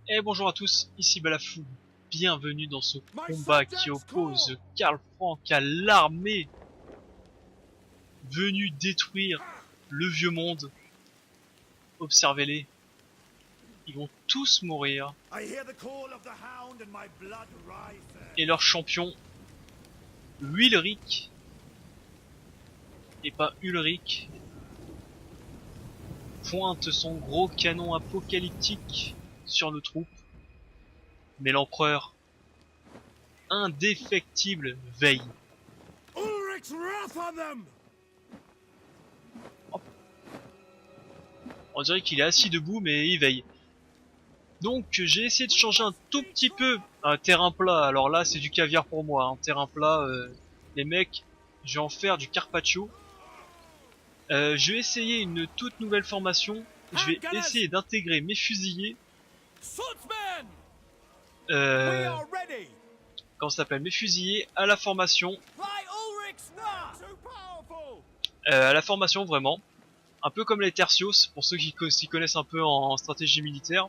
Et bonjour à tous, ici Balafou, bienvenue dans ce combat qui oppose Karl Frank à l'armée venue détruire le vieux monde. Observez-les, ils vont tous mourir. Et leur champion, Ulrich, et pas Ulrich, pointe son gros canon apocalyptique sur nos troupes. Mais l'empereur, indéfectible, veille. On dirait qu'il est assis debout, mais il veille. Donc j'ai essayé de changer un tout petit peu un terrain plat. Alors là, c'est du caviar pour moi. Un terrain plat, les mecs, je vais en faire du carpaccio. Je vais essayer une toute nouvelle formation. Je vais essayer d'intégrer mes fusiliers. Comment ça s'appelle, mes fusiliers à la formation. À la formation vraiment. Un peu comme les tercios, pour ceux qui s'y connaissent un peu en stratégie militaire.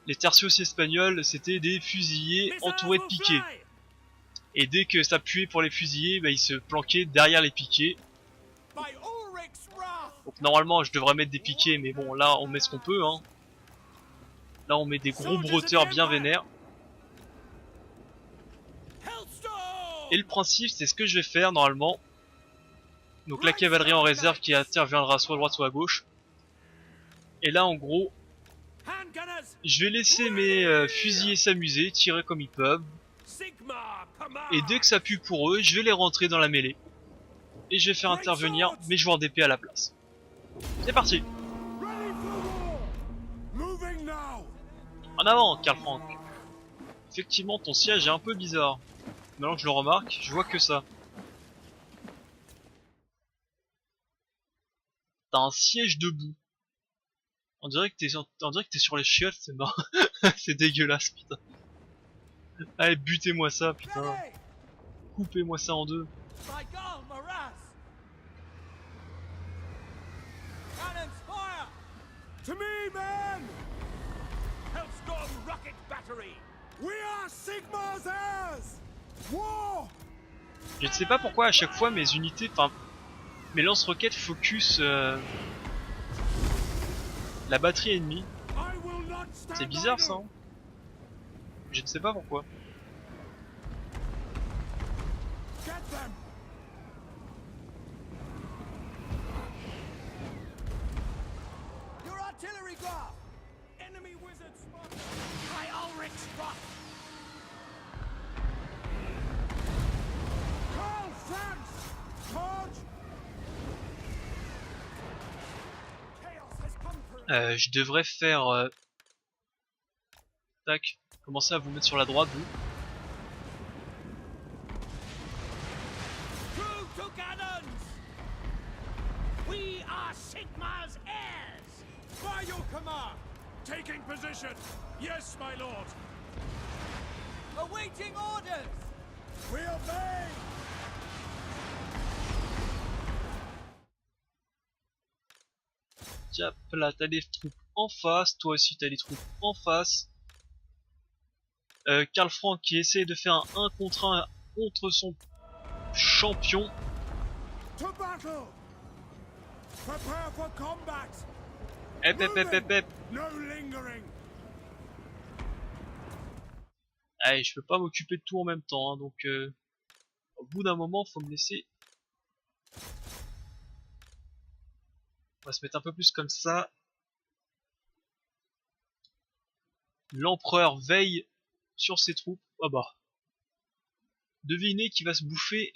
Les tercios espagnols, c'était des fusiliers entourés de piquets. Et dès que ça puait pour les fusiliers, bah, ils se planquaient derrière les piquets. Donc normalement je devrais mettre des piquets, mais bon là on met ce qu'on peut, hein. Là on met des gros brotteurs bien vénères. Et le principe, c'est ce que je vais faire normalement. Donc la cavalerie en réserve qui interviendra soit à droite soit à gauche. Et là en gros, je vais laisser mes fusiliers s'amuser, tirer comme ils peuvent. Et dès que ça pue pour eux, je vais les rentrer dans la mêlée. Et je vais faire intervenir mes joueurs d'épée à la place. C'est parti. En avant, Karl Frank. Effectivement, ton siège est un peu bizarre. Maintenant que je le remarque, je vois que ça. T'as un siège debout. On dirait que t'es sur les chiottes, c'est marrant. C'est dégueulasse, putain. Allez, butez-moi ça, putain. Coupez-moi ça en deux. To me, men! Hellstorm Rocket Battery! We are Sigmar's heirs! War! Je ne sais pas pourquoi à chaque fois mes unités, enfin mes lance-roquettes focus la batterie ennemie. C'est bizarre ça, hein. Je ne sais pas pourquoi. Get them! Your artillery graph! Enemy wizard spotted! By Ulrich Rock! Karl Franz! Charge! Chaos has come for us! Je devrais faire tac, commencer à vous mettre sur la droite, vous. Through to cannons! We are Sigmar's heirs! By your command! Taking position! Yes, my lord! Awaiting orders! We obey! Tiens, là t'as des troupes en face, toi aussi t'as des troupes en face. Karl Frank qui essaie de faire un 1 contre 1 contre son champion. To battle! Prepare for combat! Hep. No lingering! Allez, je peux pas m'occuper de tout en même temps, hein, donc au bout d'un moment faut me laisser. On va se mettre un peu plus comme ça. L'empereur veille sur ses troupes. Ah bah. Devinez qui va se bouffer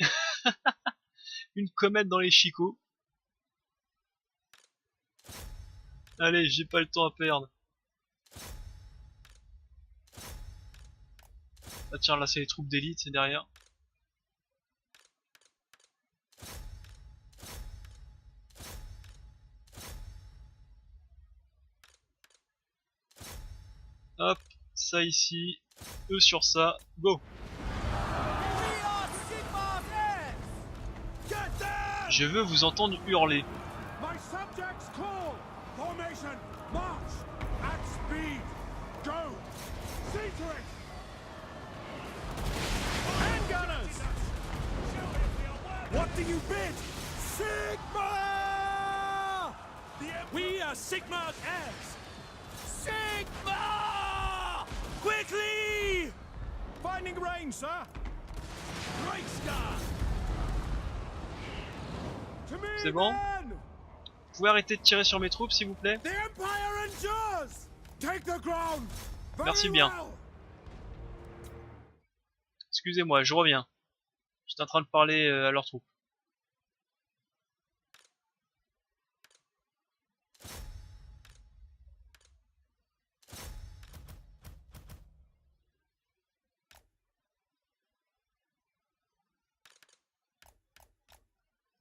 une comète dans les chicots. Allez, j'ai pas le temps à perdre. Ah tiens, là c'est les troupes d'élite, c'est derrière. Hop, ça ici, eux sur ça, go. Je veux vous entendre hurler. My subjects call! Formation! March! At speed! Go! letting you bid! Sigma! We are Sigma's heirs! Sigma! Quickly! Finding range, sir! Reichsguard! To me, C'est bon? men! Vous pouvez arrêter de tirer sur mes troupes s'il vous plaît? The Empire endures! Take the ground! Very Merci bien. well. Excusez-moi, je reviens. J'étais en train de parler à leurs troupes.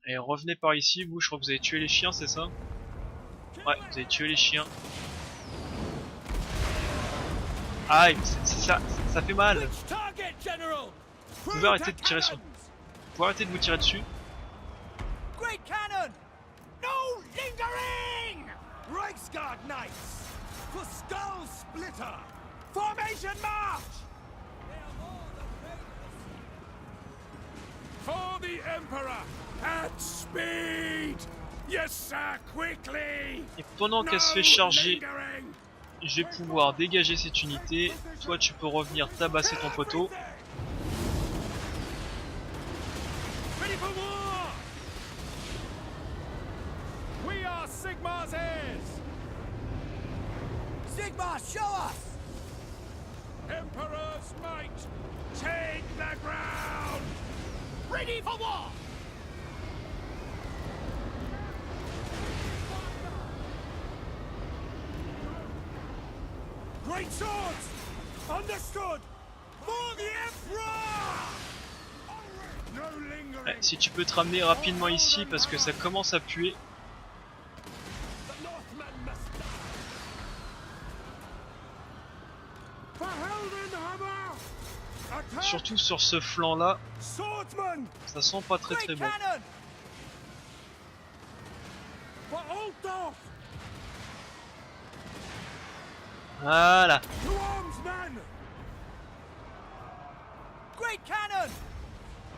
Et revenez par ici, vous, je crois que vous avez tué les chiens, c'est ça? Ouais, vous avez tué les chiens. Aïe, ça fait mal. Which target, General? Vous pouvez arrêter de tirer sur... Vous pouvez arrêter de vous tirer dessus. Great cannon! No lingering! Reichsguard Knights! For Skull Splitter! Formation march! For the Emperor! At speed! Yes, sir, quickly! Et pendant qu'elle se fait charger, je vais pouvoir dégager cette unité. Toi, tu peux revenir tabasser ton poteau. Ready for war! We are Sigma's heirs! Sigma, show us! Emperor's might! Take the ground! Ready for war! Great swords! Understood! For the Emperor! No lingering! Ouais, si tu peux te ramener rapidement ici parce que ça commence à puer. The Northmen must die! For Heldenhammer! Attack! Surtout sur ce flanc là, Swordsman! ça sent pas très très bon. Cannon! For Altdorf! Voilà. To arms, men! Great cannon!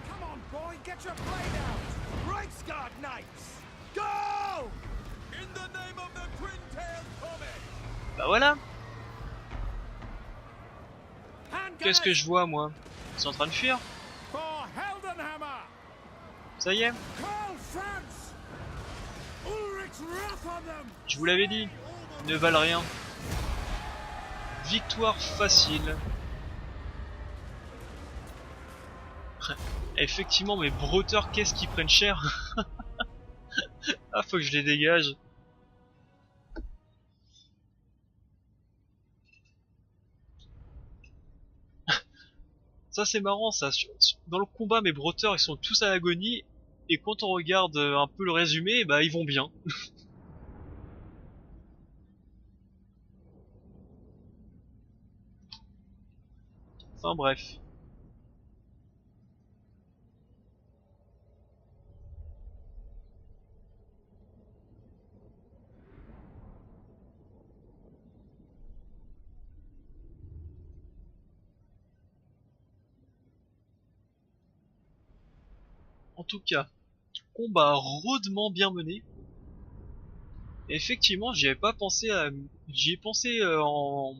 Come on, boy, get your blade out! Reichsguard Knights! Go! In the name of the twin-tailed comet! Bah voilà. Hand Qu'est-ce que grenade je vois moi? Ils sont en train de fuir. for Heldenhammer! Ça y est. Karl Franz! Ulrich's wrath on them! Je vous l'avais dit. Ils ne valent rien. Victoire facile. Effectivement, mes brouteurs, qu'est-ce qu'ils prennent cher. Ah, faut que je les dégage. Ça c'est marrant ça. Dans le combat, mes brouteurs ils sont tous à l'agonie. Et quand on regarde un peu le résumé, bah ils vont bien. Enfin bref. En tout cas, combat rudement bien mené. Et effectivement, j'y avais pas pensé à... J'y ai pensé en...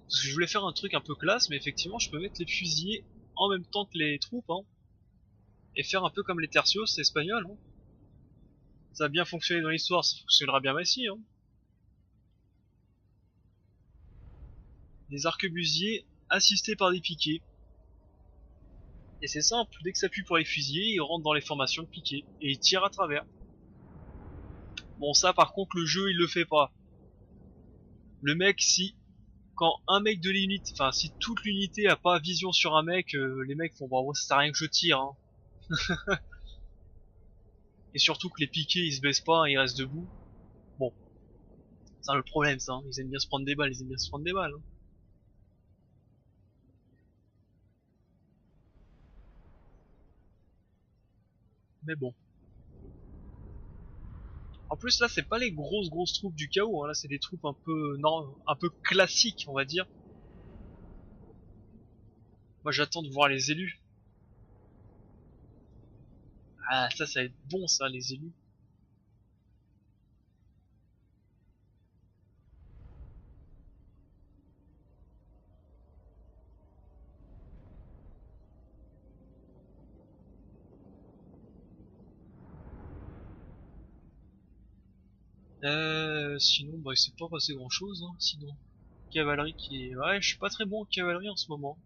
Parce que je voulais faire un truc un peu classe, mais effectivement, je peux mettre les fusiliers en même temps que les troupes, hein. Et faire un peu comme les tercios espagnols, hein. Ça a bien fonctionné dans l'histoire, ça fonctionnera bien ici, hein. Des arquebusiers assistés par des piquets. Et c'est simple, dès que ça appuie pour les fusiliers, ils rentrent dans les formations de piquets. Et ils tirent à travers. Bon ça par contre le jeu il le fait pas. Le mec si... Quand un mec de l'unité, enfin si toute l'unité a pas vision sur un mec, les mecs font bon ça sert à rien que je tire, hein. Et surtout que les piquets ils se baissent pas, hein, ils restent debout. Bon, c'est le problème ça, hein. Ils aiment bien se prendre des balles, ils aiment bien se prendre des balles, hein. Mais bon. En plus là c'est pas les grosses troupes du chaos, hein. Là c'est des troupes un peu non, un peu classiques on va dire. Moi j'attends de voir les élus. Ah, ça va être bon, ça, les élus. Sinon, bah, il s'est pas passé grand chose, hein, sinon. Cavalerie qui est... Ouais, je suis pas très bon en cavalerie en ce moment.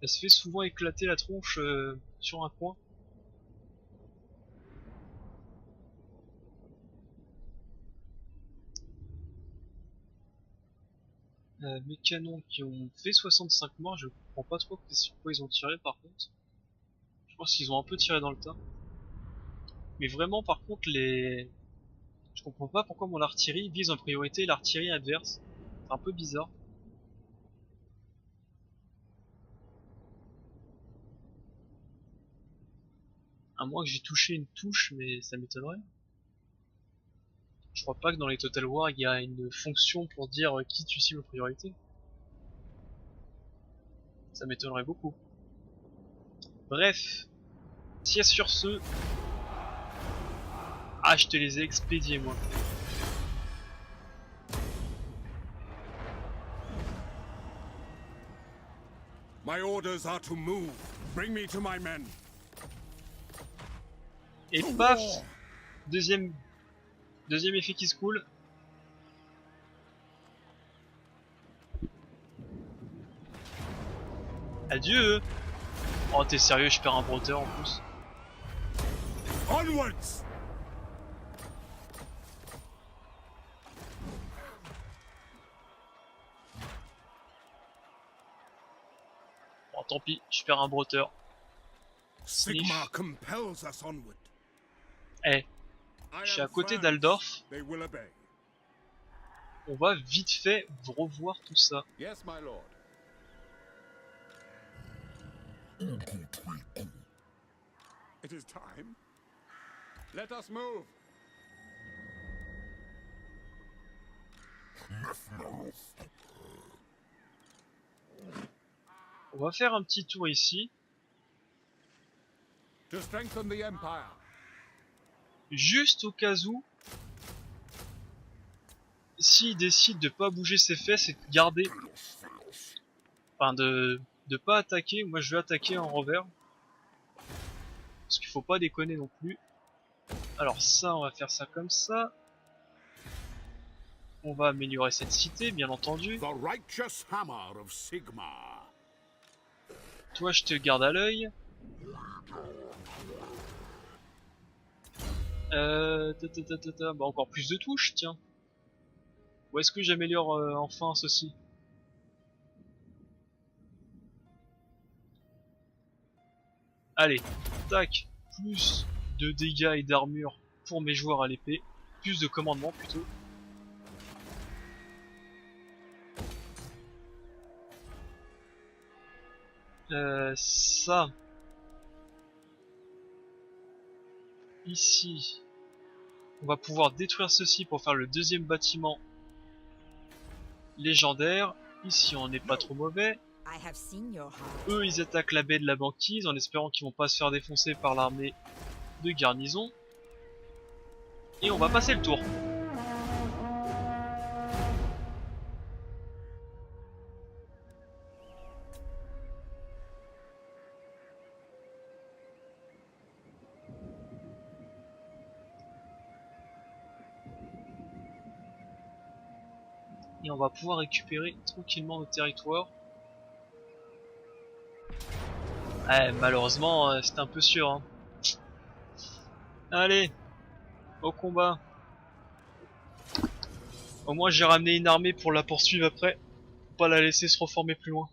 Elle se fait souvent éclater la tronche sur un coin. Mes canons qui ont fait 65 morts, je comprends pas trop sur quoi ils ont tiré par contre. Je pense qu'ils ont un peu tiré dans le tas. Mais vraiment par contre les... Je comprends pas pourquoi mon artillerie vise en priorité l'artillerie adverse. C'est un peu bizarre. À moins que j'ai touché une touche, mais ça m'étonnerait. Je crois pas que dans les Total War il y a une fonction pour dire qui tu cibles en priorité. Ça m'étonnerait beaucoup. Bref, si sur ce... Ah, je te les ai expédiés moi. My orders are to move. Bring me to my men. Et paf, deuxième effet qui se coule. Adieu. Oh t'es sérieux, je perds un broteur en plus. Onwards. Bon tant pis, je perds un broteur. Sigmar compels us onward. Eh, je suis à côté d'Aldorf. They will obey. On va vite fait revoir tout ça. Yes, my lord. It is time. Let us move. On va faire un petit tour ici. To strengthen the empire. Juste au cas où, s'il décide de pas bouger ses fesses et de garder, enfin de pas attaquer, moi je vais attaquer en revers, parce qu'il faut pas déconner non plus. Alors ça, on va faire ça comme ça. On va améliorer cette cité, bien entendu. The righteous hammer of Sigmar. Toi, je te garde à l'œil. Bah encore plus de touches, tiens. Où est-ce que j'améliore enfin ceci? Allez, tac, plus de dégâts et d'armure pour mes joueurs à l'épée, plus de commandement plutôt. Ça, ici, on va pouvoir détruire ceci pour faire le deuxième bâtiment légendaire. Ici, on n'est pas trop mauvais. Eux, ils attaquent la baie de la banquise en espérant qu'ils vont pas se faire défoncer par l'armée de garnison. Et on va passer le tour. Et on va pouvoir récupérer tranquillement nos territoires. Ouais, malheureusement, c'était un peu sûr. Hein. Allez, au combat. Au moins j'ai ramené une armée pour la poursuivre après. Faut pas la laisser se reformer plus loin.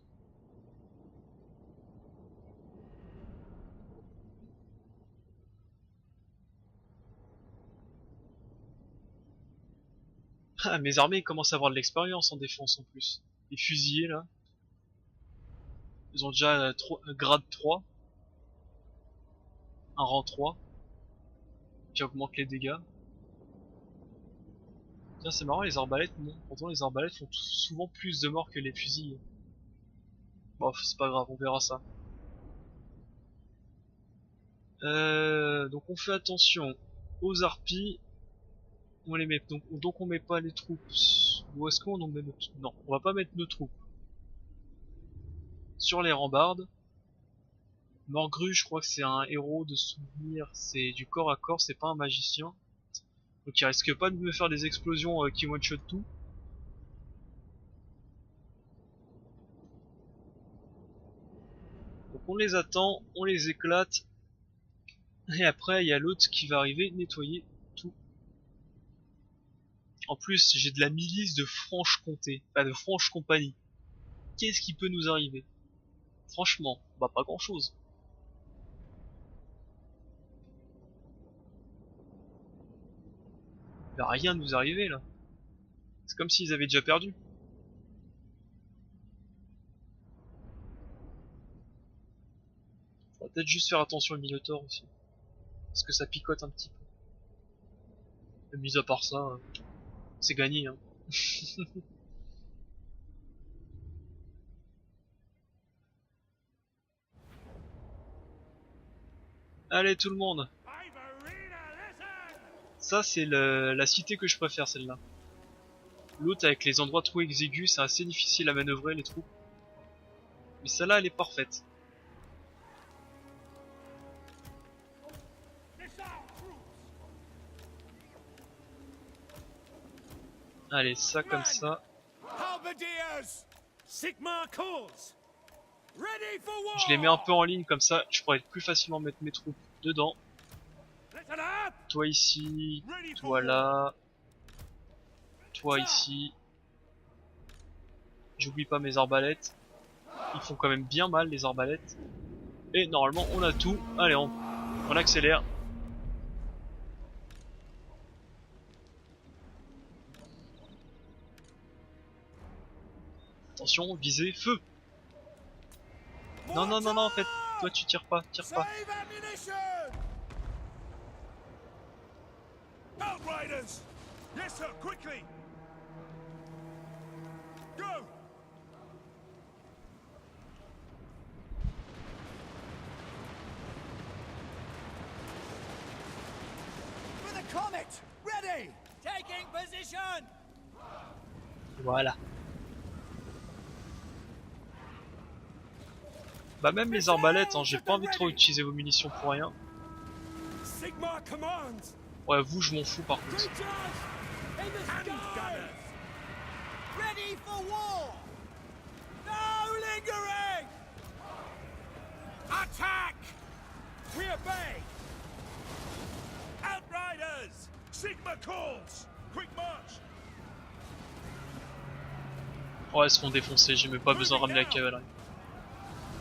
Ah, mes armées commencent à avoir de l'expérience en défense en plus. Les fusillés là. Ils ont déjà grade 3. Un rang 3. Qui augmente les dégâts. Tiens, c'est marrant, les arbalètes, non. Pourtant les arbalètes font souvent plus de morts que les fusils. Bon, c'est pas grave, on verra ça. Donc on fait attention aux harpies. On les met donc on met pas les troupes. Où est-ce qu'on met nos troupes? Non, on va pas mettre nos troupes sur les rambardes. Morgru, je crois que c'est un héros de souvenir, c'est du corps à corps, c'est pas un magicien. Donc il risque pas de me faire des explosions qui one-shot tout. Donc on les attend, on les éclate. Et après il y a l'autre qui va arriver nettoyer tout. En plus j'ai de la milice de Franche-Comté, enfin de Franche-Compagnie. Qu'est-ce qui peut nous arriver? Franchement, bah pas grand chose. Il va rien nous arriver là. C'est comme s'ils avaient déjà perdu. Faut peut-être juste faire attention au Minotaur aussi. Parce que ça picote un petit peu. Mais mis à part ça, c'est gagné hein. Allez tout le monde. Ça c'est la cité que je préfère celle-là. L'autre avec les endroits trop exigus, c'est assez difficile à manœuvrer les troupes. Mais celle-là elle est parfaite. Allez, ça comme ça. Je les mets un peu en ligne comme ça, je pourrais plus facilement mettre mes troupes dedans. Toi ici, toi là, toi ici. J'oublie pas mes arbalètes. Ils font quand même bien mal les arbalètes. Et normalement on a tout. Allez, on accélère. Attention, visez, feu. Non, non, non, non, en fait, toi tu tires pas, tire pas. Outriders! Yes, sir, quickly! Go! For the comet! Ready! Taking position! Voilà. Bah même les arbalètes, hein, j'ai pas envie de trop utiliser vos munitions pour rien. Sigma commands! Ouais, vous je m'en fous par contre. Ready for war! No lingering! Attack! We obey! Outriders! Sigma calls! Quick march! Oh, elles se font défoncer, j'ai même pas besoin de ramener la cavalerie.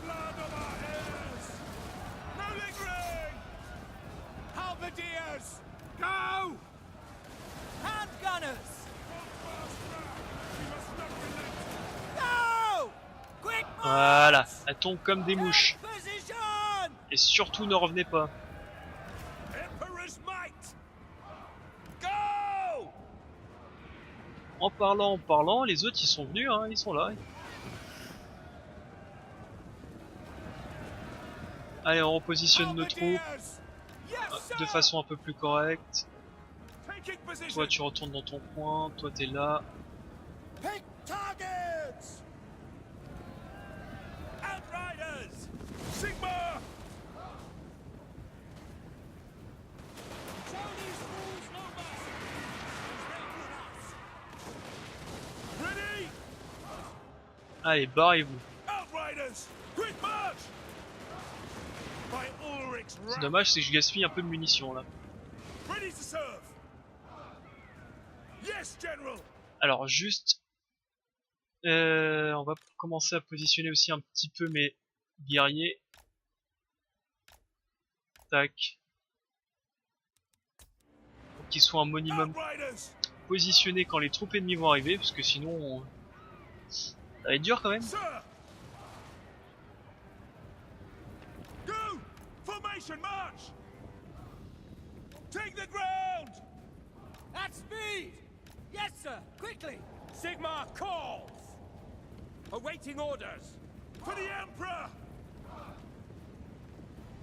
Blood of our heirs! No lingering! Halberdiers! Go! Handgunners! Go! Quick march! Voilà, elles tombent comme des mouches. Position! Et surtout ne revenez pas. Emperor's might! Go! En parlant, les autres ils sont venus, hein, ils sont là. Allez, on repositionne nos troupes de façon un peu plus correcte. Toi tu retournes dans ton coin, toi t'es là. Pick targets! Outriders! Sigma! Show these fools no mercy! Ready? Allez, barrez-vous. Outriders! Quick march! By Ulrich's C'est wrath! dommage, c'est que je gaspille un peu de munitions là. Ready to serve! Yes, General! Alors juste, on va commencer à positionner aussi un petit peu mes guerriers. Tac. Pour qu'ils soient un minimum Outriders! positionnés quand les troupes ennemies vont arriver, parce que sinon, ça va être dur quand même. Sir! Go! Formation march! Take the ground! At speed! Yes, sir! Quickly! Sigma calls! Awaiting orders! For the Emperor!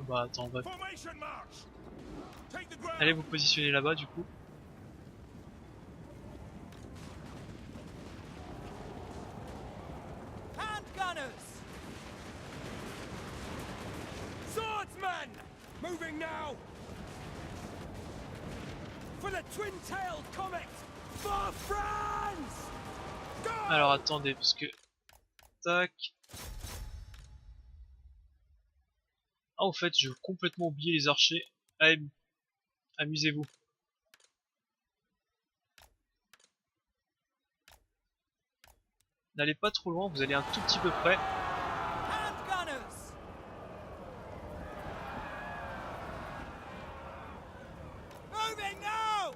bah attends, on va... Formation march. Take the ground. Allez vous positionner là-bas du coup. Handgunners. Swordsmen, moving now. For the twin-tailed comet, for France. Go. Alors attendez, parce que... Tac. Ah au fait, j'ai complètement oublié les archers. Allez, amusez-vous. N'allez pas trop loin, vous allez un tout petit peu près. Handgunners. Moving now.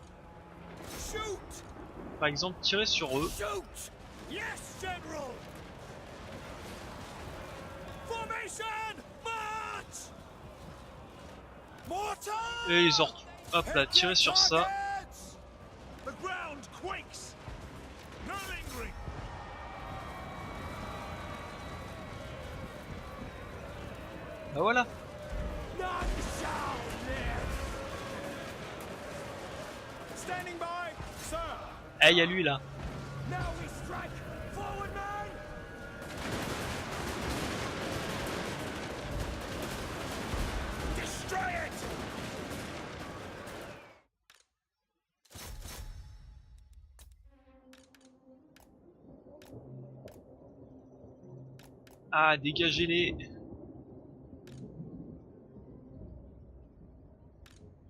Shoot. Par exemple, tirez sur eux. Shoot. Yes, General. Formation march. Mortar. Et ils ont... Hop là, tirez sur ça. The ground quakes. No lingering. Bah voilà. None shall live. Standing by, sir. Ah, il y a lui là. Now we strike. Forward, man. Destroy it. Ah, dégagez-les.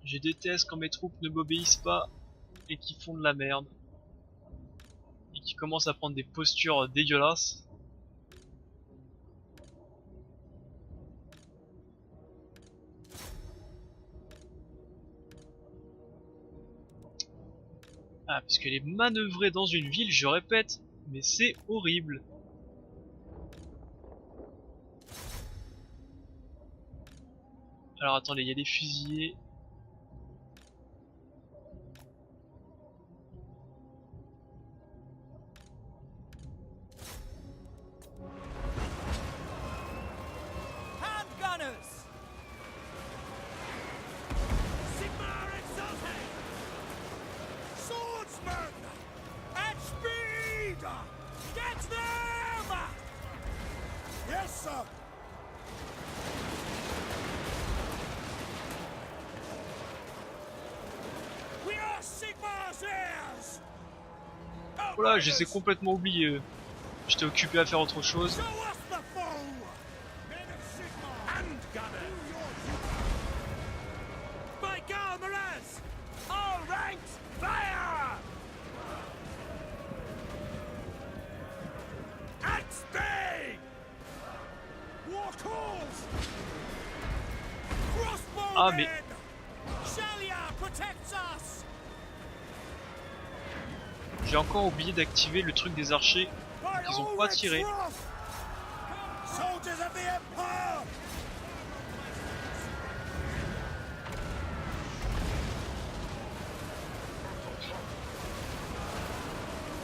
Je déteste quand mes troupes ne m'obéissent pas et qui font de la merde. Et qui commencent à prendre des postures dégueulasses. Ah, parce que les manœuvrer dans une ville, je répète, mais c'est horrible. Alors attendez, il y a des fusillés. Handgunners. Sigmar exalted. Swordsmen. At speed. Get them. Yes, sir. We are Sigmar's heirs. Voilà, je les ai complètement oubliés. J'étais occupé à faire autre chose. Show us the foe. Men of Sigmar. Handgunners. By Galmaraz. All ranks, fire. At speed. War calls. Crossbow Ah, mais... Shalia protects us. J'ai encore oublié d'activer le truc des archers qu'ils ont pas tiré. Soldiers of the Empire.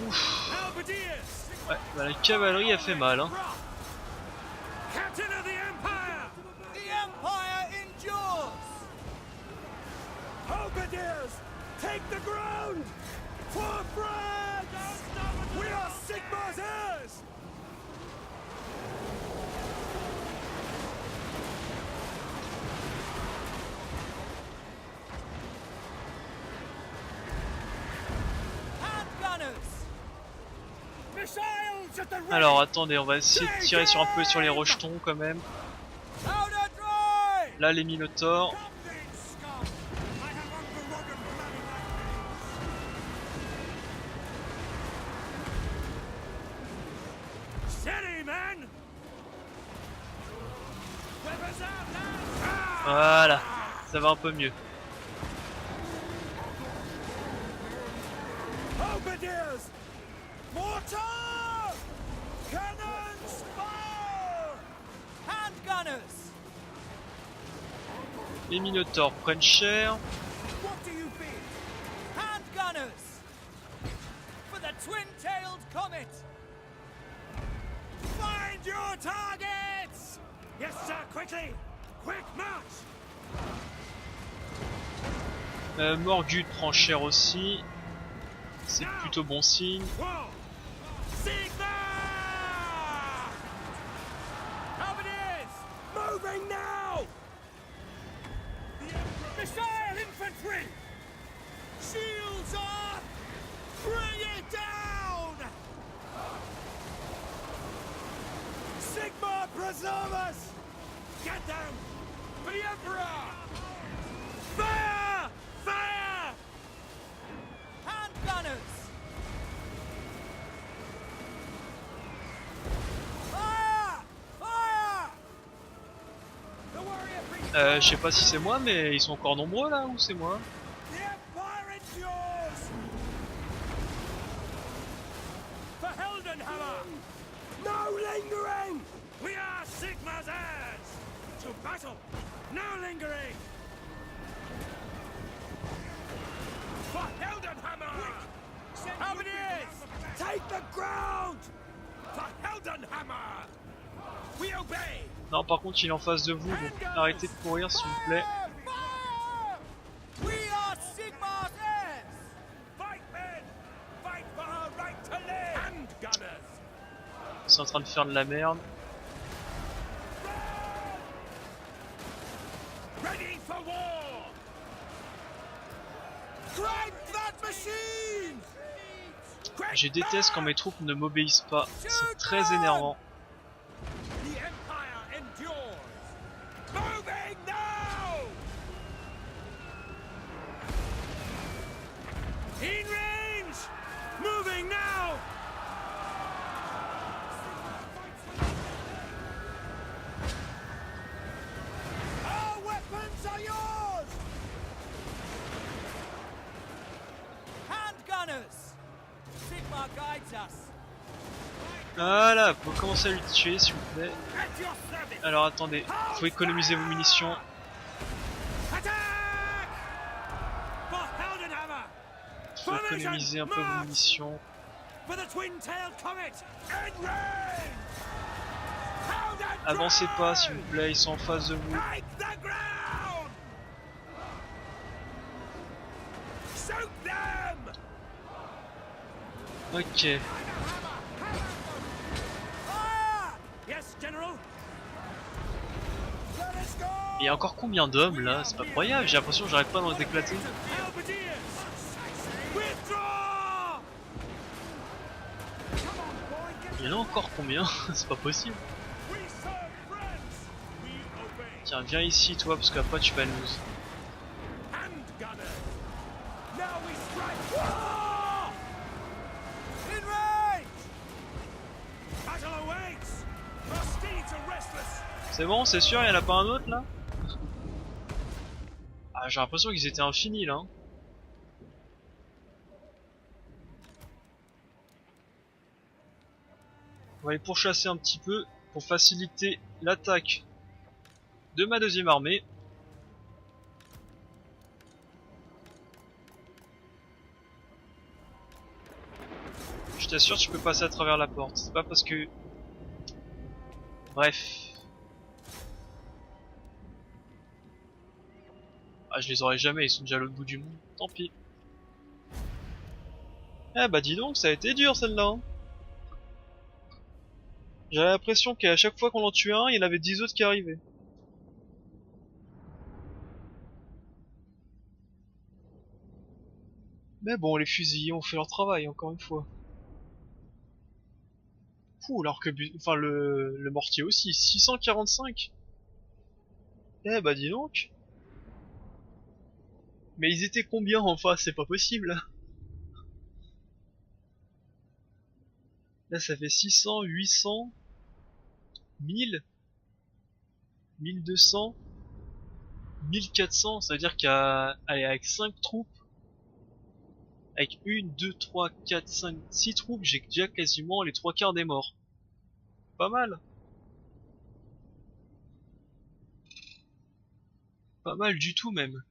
Ouf. Halberdiers. Ouais, bah, la cavalerie a fait mal, hein. Captain of the Empire. The Empire endures. Halberdiers, take the ground. For France. We are Sigmar's heirs. Alors attendez, on va essayer de tirer sur un peu sur les rejetons quand même. Là les minotaures. Voilà, ça va un peu mieux. Mortar! Cannons fire! Handgunners! Les minotaures prennent cher. What do you bid? Handgunners! For the twin-tailed comet! Find your targets! Yes, sir, quickly! Morgut prend cher aussi. C'est plutôt bon signe. Moving now! Missile infantry! Shields up! Bring it down! Sigma preserve us! Get them! For the Emperor! Fire! Fire! Hand gunners! Fire! Fire! The warrior Je sais pas si c'est moi, mais ils sont encore nombreux là, ou c'est moi? The Empire endures! For Heldenhammer! No lingering! We are Sigma's heirs! To battle! No lingering! For Heldenhammer! Cavaliers! Take the ground! For Heldenhammer! We obey! Non, par contre, il est en face de vous, donc arrêtez de courir s'il vous plaît. Fire! We are Sigma's heirs! Fight, men! Fight for our right to live! Handgunners! Ils sont en train de faire de la merde. Ready for war! Crank that machine! Je déteste quand mes troupes ne m'obéissent pas. C'est très énervant. The Empire endures! Moving now! In range! Moving now! Our weapons are yours! Handgunners! Sigma guides us! Voilà, faut commencer à le tuer s'il vous plaît. At your service! Alors attendez, faut économiser vos munitions. Attack! For Heldenhammer! Faut économiser un peu vos munitions. For the twin-tailed comet! In range! Helden Avancez pas s'il vous plaît, ils sont en face de vous. Take the ground! Shoot them! Ok. Fire! Yes, General. Let us go! Il y a encore combien d'hommes là? C'est pas croyable, j'ai l'impression que j'arrête pas d'en éclater. Halberdiers! Withdraw! Il y en a encore combien? C'est pas possible. We serve friends! We obey! Tiens, viens ici toi, parce qu'après tu vas nous... Handgunner! Now we strike! War! In range! Battle awaits! Our steeds are restless! C'est bon, c'est sûr, il y en a pas un autre là? Ah, j'ai l'impression qu'ils étaient infinis là. On va les pourchasser un petit peu pour faciliter l'attaque de ma deuxième armée. Je t'assure, tu peux passer à travers la porte. C'est pas parce que... Bref. Ah, je les aurai jamais, ils sont déjà à l'autre bout du monde. Tant pis. Eh bah dis donc, ça a été dur celle-là. Hein. J'avais l'impression qu'à chaque fois qu'on en tuait un, il y en avait 10 autres qui arrivaient. Mais bon, les fusillés ont fait leur travail, encore une fois. Fou, alors que enfin, le mortier aussi, 645. Eh bah dis donc. Mais ils étaient combien en face? C'est pas possible. Là ça fait 600, 800, 1000, 1200, 1400. Ça veut dire qu'à allez, avec 5 troupes, avec 1, 2, 3, 4, 5, 6 troupes, j'ai déjà quasiment les 3 quarts des morts. Pas mal. Pas mal du tout même.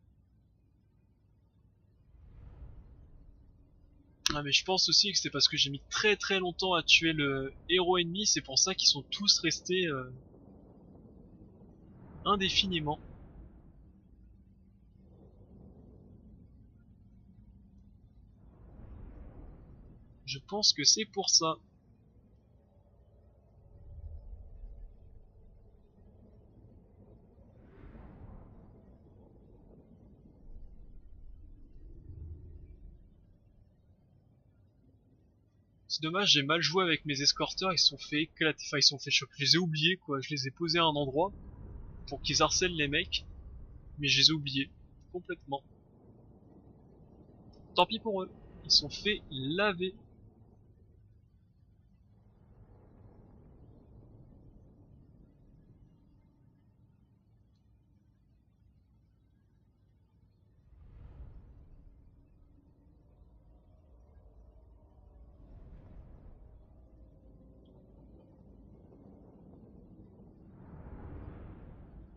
Ah mais je pense aussi que c'est parce que j'ai mis très très longtemps à tuer le héros ennemi, c'est pour ça qu'ils sont tous restés indéfiniment. Je pense que c'est pour ça. C'est dommage, j'ai mal joué avec mes escorteurs, ils se sont fait éclater, enfin ils se sont fait choper, je les ai oubliés quoi, je les ai posés à un endroit pour qu'ils harcèlent les mecs, mais je les ai oubliés, complètement. Tant pis pour eux, ils se sont fait laver.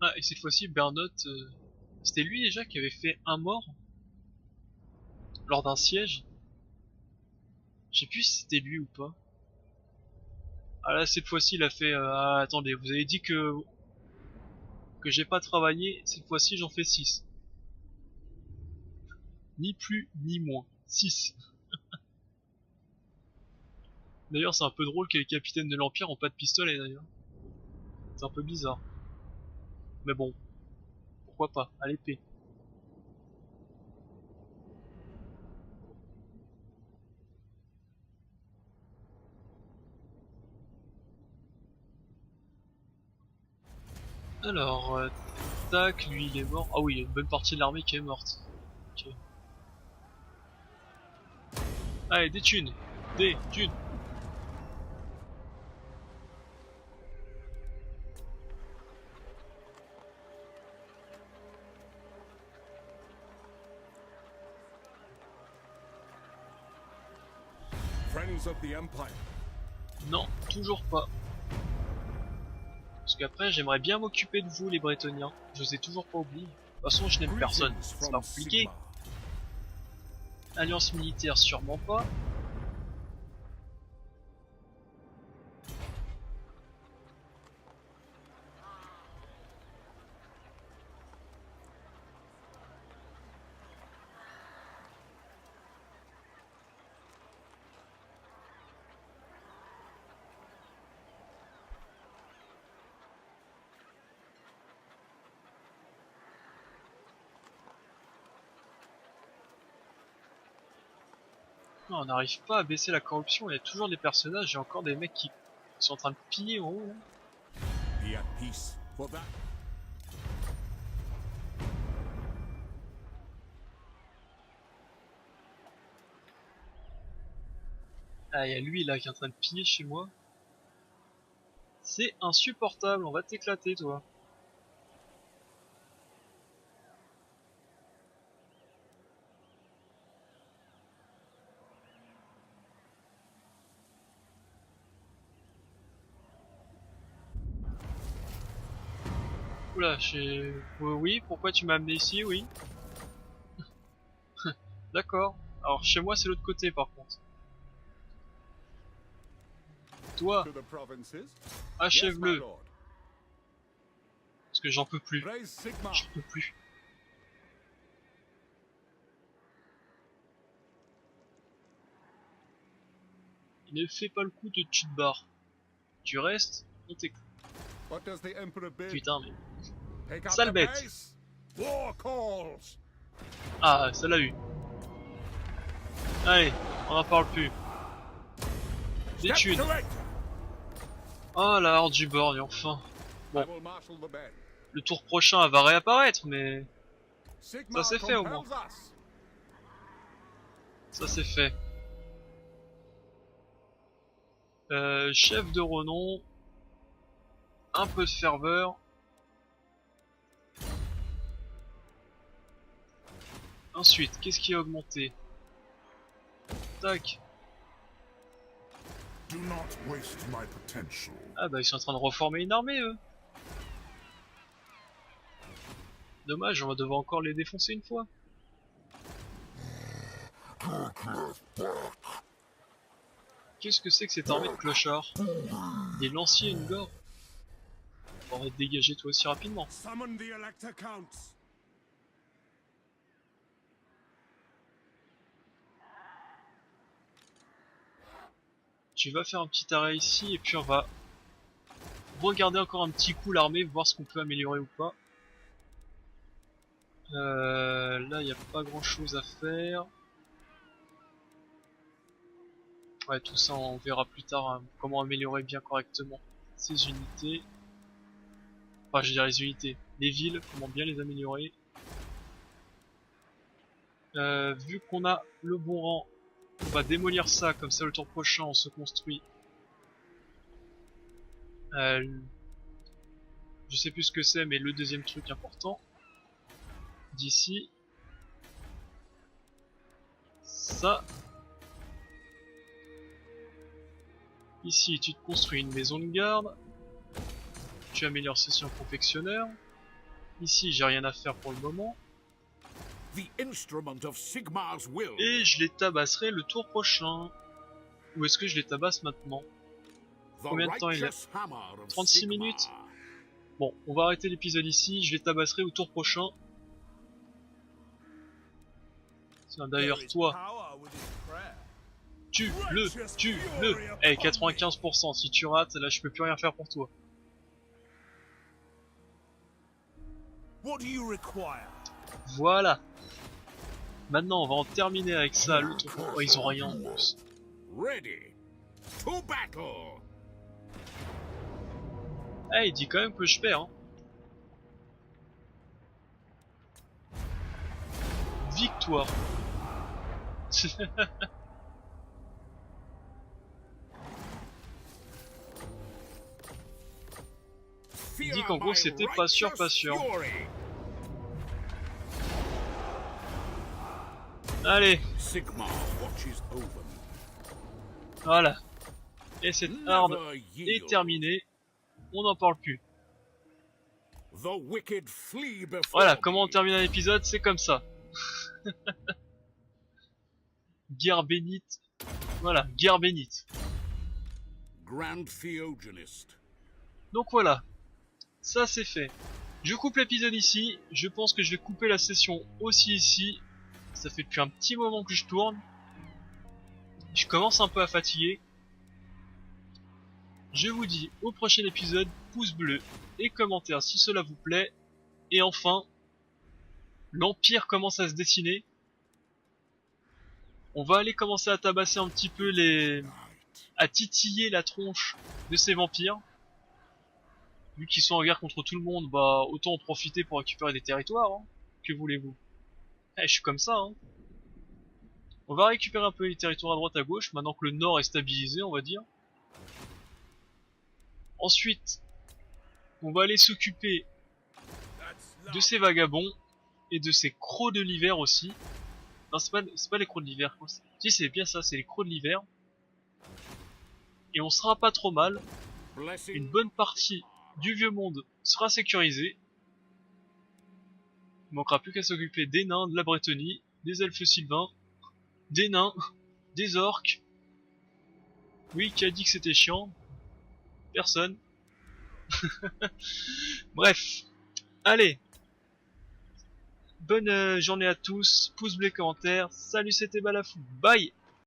Ah, et cette fois-ci, Bernotte, c'était lui déjà qui avait fait un mort lors d'un siège. Je sais plus si c'était lui ou pas. Ah là, cette fois-ci, il a fait... ah, attendez, vous avez dit que j'ai pas travaillé, cette fois-ci j'en fais 6. Ni plus, ni moins. 6. D'ailleurs, c'est un peu drôle que les capitaines de l'Empire ont pas de pistolet d'ailleurs. C'est un peu bizarre. Mais bon, pourquoi pas, à l'épée. Alors, tac, lui il est mort. Ah oui, il y a une bonne partie de l'armée qui est morte. Ok. Allez, des thunes. Des thunes. Friends of the Empire. Non, toujours pas. Parce qu'après, j'aimerais bien m'occuper de vous, les Bretoniens. Je vous ai toujours pas oublié. De toute façon, je n'aime personne. C'est pas compliqué. Alliance militaire, sûrement pas. Non, on n'arrive pas à baisser la corruption. Il y a toujours des personnages et encore des mecs qui sont en train de piller en haut. Be at peace for that. Ah, il y a lui là qui est en train de piller chez moi. C'est insupportable, on va t'éclater toi. Oula, oui, pourquoi tu m'as amené ici, oui. D'accord. Alors chez moi c'est l'autre côté par contre. Toi, To the provinces. Yes, my achève-le. lord. Parce que j'en peux plus. Raise Sigmar. J'en peux plus. Il ne fait pas le coup de tu te barres. Tu restes, on t'écoute. What does the Emperor bid? Putain mais... Take up Sale the bête. pace. War calls. Ah, ça l'a eu. Allez, on en parle plus. Des Step thunes. to it. Oh la horde du Borgne, enfin. Bon. I will marshal the men. Le tour prochain elle va réapparaître, mais... Sigmar c'est fait, au moins. compels us. Ça c'est fait. Chef de renom. Un peu de ferveur. Ensuite, qu'est-ce qui a augmenté? Tac. Do not waste my potential. Ah bah ils sont en train de reformer une armée eux. Dommage, on va devoir encore les défoncer une fois. Qu'est-ce que c'est que cette armée de clochards? Des lanciers, une gore. va te dégager toi aussi rapidement. Summon the Elector Counts. Tu vas faire un petit arrêt ici et puis on va regarder encore un petit coup l'armée, voir ce qu'on peut améliorer ou pas. Là il n'y a pas grand chose à faire. Ouais, tout ça on verra plus tard hein, comment améliorer bien correctement ces unités. Enfin je veux dire les unités, les villes, comment bien les améliorer. Vu qu'on a le bon rang, on va démolir ça, comme ça le tour prochain on se construit. Je sais plus ce que c'est mais le deuxième truc important. D'ici. Ça. Ici tu te construis une maison de garde. Tu améliores ceci en confectionneur. Ici j'ai rien à faire pour le moment. The instrument of Sigmar's will. Et je les tabasserai le tour prochain. Ou est-ce que je les tabasse maintenant? Combien de temps il est? 36 minutes. Bon, on va arrêter l'épisode ici, je les tabasserai au tour prochain. Tiens, d'ailleurs, toi, tue-le. Eh, 95%, si tu rates, là je peux plus rien faire pour toi. Voilà. Maintenant, on va en terminer avec ça, le tour. Oh, ils ont rien en plus. Eh, il dit quand même que je perds, hein. Victoire. Il dit qu'en gros c'était pas sûr, pas sûr. Allez. Voilà. Et cette horde est terminée. On n'en parle plus. Voilà, comment on termine un épisode, c'est comme ça. Guerre bénite. Voilà, guerre bénite. Donc voilà, ça c'est fait. Je coupe l'épisode ici. Je pense que je vais couper la session aussi ici. Ça fait depuis un petit moment que je tourne. Je commence un peu à fatiguer. Je vous dis au prochain épisode, pouce bleu et commentaire si cela vous plaît. Et enfin, l'Empire commence à se dessiner. On va aller commencer à tabasser un petit peu à titiller la tronche de ces vampires. Vu qu'ils sont en guerre contre tout le monde, bah autant en profiter pour récupérer des territoires, hein. Que voulez-vous? Eh, je suis comme ça, hein. On va récupérer un peu les territoires à droite à gauche, maintenant que le nord est stabilisé, on va dire. Ensuite, on va aller s'occuper de ces vagabonds et de ces crocs de l'hiver aussi. Non, c'est pas les crocs de l'hiver. Si, c'est bien ça, c'est les crocs de l'hiver. Et on sera pas trop mal. Une bonne partie du vieux monde sera sécurisée. Il manquera plus qu'à s'occuper des nains, de la Brettonie, des elfes sylvains, des nains, des orques. Oui, qui a dit que c'était chiant? Personne. Bref. Allez. Bonne journée à tous. Pouce bleu, commentaire. Salut, c'était Balafou. Bye.